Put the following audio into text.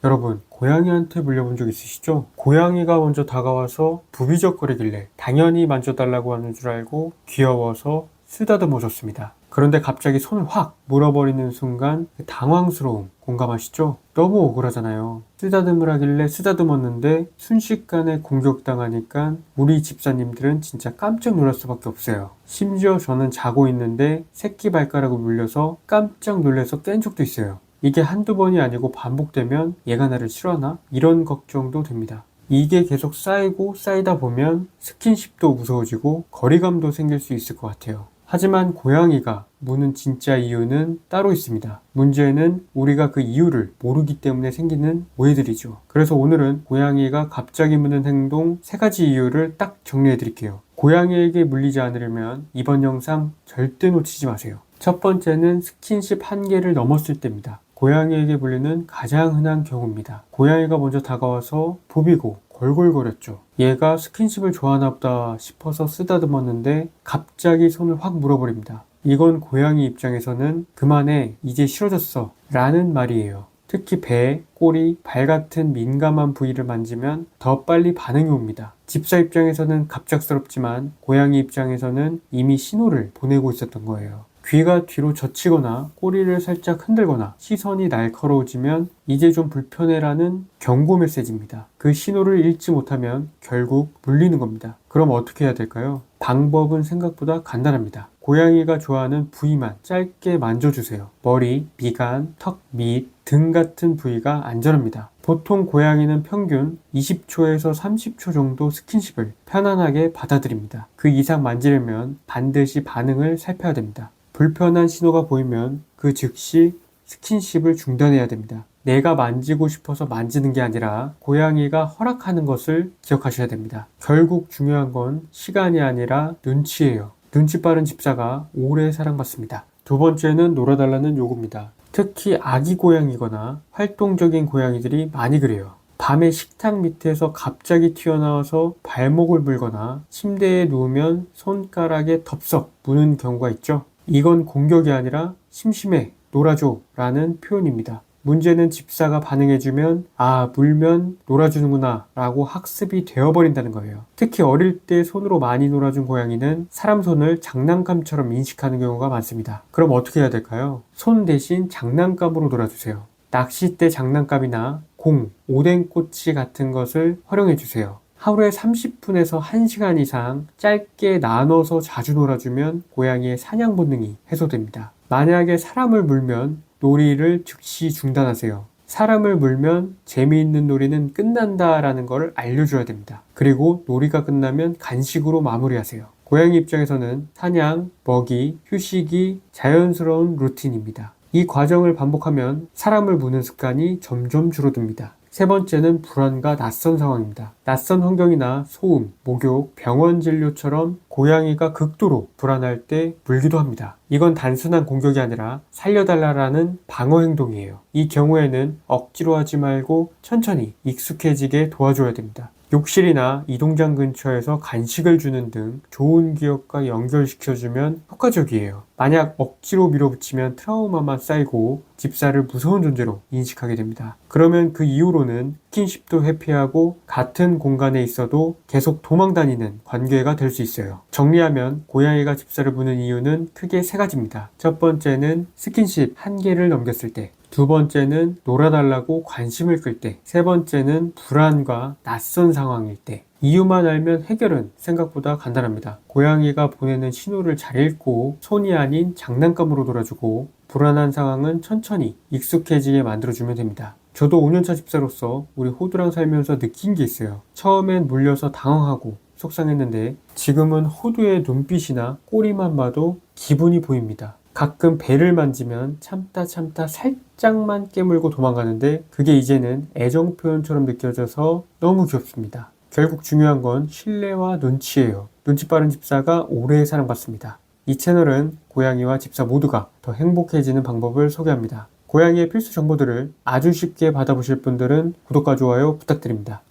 여러분, 고양이한테 물려본 적 있으시죠? 고양이가 먼저 다가와서 부비적거리길래 당연히 만져달라고 하는 줄 알고 귀여워서 쓰다듬어 줬습니다. 그런데 갑자기 손을 확 물어버리는 순간 그 당황스러움 공감하시죠? 너무 억울하잖아요. 쓰다듬으라길래 쓰다듬었는데 순식간에 공격당하니까 우리 집사님들은 진짜 깜짝 놀랄 수밖에 없어요. 심지어 저는 자고 있는데 새끼 발가락을 물려서 깜짝 놀라서 깬 적도 있어요. 이게 한두 번이 아니고 반복되면 얘가 나를 싫어하나? 이런 걱정도 됩니다. 이게 계속 쌓이고 쌓이다 보면 스킨십도 무서워지고 거리감도 생길 수 있을 것 같아요. 하지만 고양이가 무는 진짜 이유는 따로 있습니다. 문제는 우리가 그 이유를 모르기 때문에 생기는 오해들이죠. 그래서 오늘은 고양이가 갑자기 무는 행동 3가지 이유를 딱 정리해 드릴게요. 고양이에게 물리지 않으려면 이번 영상 절대 놓치지 마세요. 첫 번째는 스킨십 한계를 넘었을 때입니다. 고양이에게 물리는 가장 흔한 경우입니다. 고양이가 먼저 다가와서 부비고 골골거렸죠. 얘가 스킨십을 좋아하나 보다 싶어서 쓰다듬었는데 갑자기 손을 확 물어버립니다. 이건 고양이 입장에서는 그만해, 이제 싫어졌어 라는 말이에요. 특히 배, 꼬리, 발 같은 민감한 부위를 만지면 더 빨리 반응이 옵니다. 집사 입장에서는 갑작스럽지만 고양이 입장에서는 이미 신호를 보내고 있었던 거예요. 귀가 뒤로 젖히거나 꼬리를 살짝 흔들거나 시선이 날카로워지면 이제 좀 불편해라는 경고 메시지입니다. 그 신호를 읽지 못하면 결국 물리는 겁니다. 그럼 어떻게 해야 될까요? 방법은 생각보다 간단합니다. 고양이가 좋아하는 부위만 짧게 만져주세요. 머리, 미간, 턱, 밑, 등 같은 부위가 안전합니다. 보통 고양이는 평균 20초에서 30초 정도 스킨십을 편안하게 받아들입니다. 그 이상 만지려면 반드시 반응을 살펴야 됩니다. 불편한 신호가 보이면 그 즉시 스킨십을 중단해야 됩니다. 내가 만지고 싶어서 만지는 게 아니라 고양이가 허락하는 것을 기억하셔야 됩니다. 결국 중요한 건 시간이 아니라 눈치예요. 눈치 빠른 집사가 오래 사랑받습니다. 두 번째는 놀아달라는 요구입니다. 특히 아기 고양이거나 활동적인 고양이들이 많이 그래요. 밤에 식탁 밑에서 갑자기 튀어나와서 발목을 물거나 침대에 누우면 손가락에 덥석 무는 경우가 있죠. 이건 공격이 아니라 심심해, 놀아줘 라는 표현입니다. 문제는 집사가 반응해주면 물면 놀아주는구나 라고 학습이 되어버린다는 거예요. 특히 어릴 때 손으로 많이 놀아준 고양이는 사람 손을 장난감처럼 인식하는 경우가 많습니다. 그럼 어떻게 해야 될까요? 손 대신 장난감으로 놀아주세요. 낚싯대 장난감이나 공, 오뎅꼬치 같은 것을 활용해주세요. 하루에 30분에서 1시간 이상 짧게 나눠서 자주 놀아주면 고양이의 사냥 본능이 해소됩니다. 만약에 사람을 물면 놀이를 즉시 중단하세요. 사람을 물면 재미있는 놀이는 끝난다라는 걸 알려줘야 됩니다. 그리고 놀이가 끝나면 간식으로 마무리하세요. 고양이 입장에서는 사냥, 먹이, 휴식이 자연스러운 루틴입니다. 이 과정을 반복하면 사람을 무는 습관이 점점 줄어듭니다. 세 번째는 불안과 낯선 상황입니다. 낯선 환경이나 소음, 목욕, 병원 진료처럼 고양이가 극도로 불안할 때 물기도 합니다. 이건 단순한 공격이 아니라 살려달라는 방어 행동이에요. 이 경우에는 억지로 하지 말고 천천히 익숙해지게 도와줘야 됩니다. 욕실이나 이동장 근처에서 간식을 주는 등 좋은 기억과 연결시켜주면 효과적이에요. 만약 억지로 밀어붙이면 트라우마만 쌓이고 집사를 무서운 존재로 인식하게 됩니다. 그러면 그 이후로는 스킨십도 회피하고 같은 공간에 있어도 계속 도망다니는 관계가 될 수 있어요. 정리하면 고양이가 집사를 무는 이유는 크게 3가지입니다. 첫 번째는 스킨십 한계를 넘겼을 때, 두 번째는 놀아달라고 관심을 끌 때, 세 번째는 불안과 낯선 상황일 때. 이유만 알면 해결은 생각보다 간단합니다. 고양이가 보내는 신호를 잘 읽고 손이 아닌 장난감으로 놀아주고 불안한 상황은 천천히 익숙해지게 만들어주면 됩니다. 저도 5년차 집사로서 우리 호두랑 살면서 느낀 게 있어요. 처음엔 물려서 당황하고 속상했는데 지금은 호두의 눈빛이나 꼬리만 봐도 기분이 보입니다. 가끔 배를 만지면 참다 살짝만 깨물고 도망가는데 그게 이제는 애정 표현처럼 느껴져서 너무 귀엽습니다. 결국 중요한 건 신뢰와 눈치예요. 눈치 빠른 집사가 오래 사랑받습니다. 이 채널은 고양이와 집사 모두가 더 행복해지는 방법을 소개합니다. 고양이의 필수 정보들을 아주 쉽게 받아보실 분들은 구독과 좋아요 부탁드립니다.